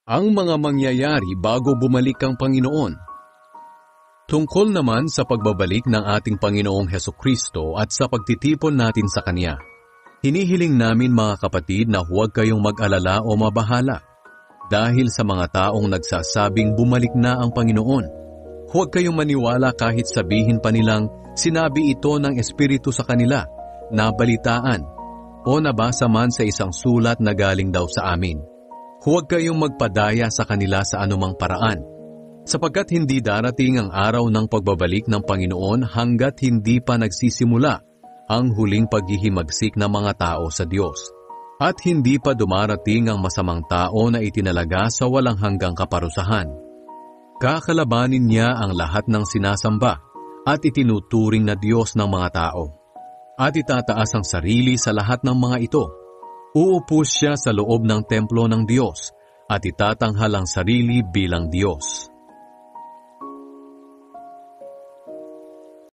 Ang mga mangyayari bago bumalik ang Panginoon. Tungkol naman sa pagbabalik ng ating Panginoong Hesukristo at sa pagtitipon natin sa Kanya. Hinihiling namin mga kapatid na huwag kayong mag-alala o mabahala dahil sa mga taong nagsasabing bumalik na ang Panginoon. Huwag kayong maniwala kahit sabihin pa nilang sinabi ito ng Espiritu sa kanila, nabalitaan, o nabasa man sa isang sulat na galing daw sa amin. Huwag kayong magpadaya sa kanila sa anumang paraan, sapagkat hindi darating ang araw ng pagbabalik ng Panginoon hanggat hindi pa nagsisimula ang huling paghihimagsik ng mga tao sa Diyos, at hindi pa dumarating ang masamang tao na itinalaga sa walang hanggang kaparusahan. Kakalabanin niya ang lahat ng sinasamba at itinuturing na Diyos ng mga tao, at itataas ang sarili sa lahat ng mga ito. Uupo siya sa loob ng templo ng Diyos at itatanghal ang sarili bilang Diyos.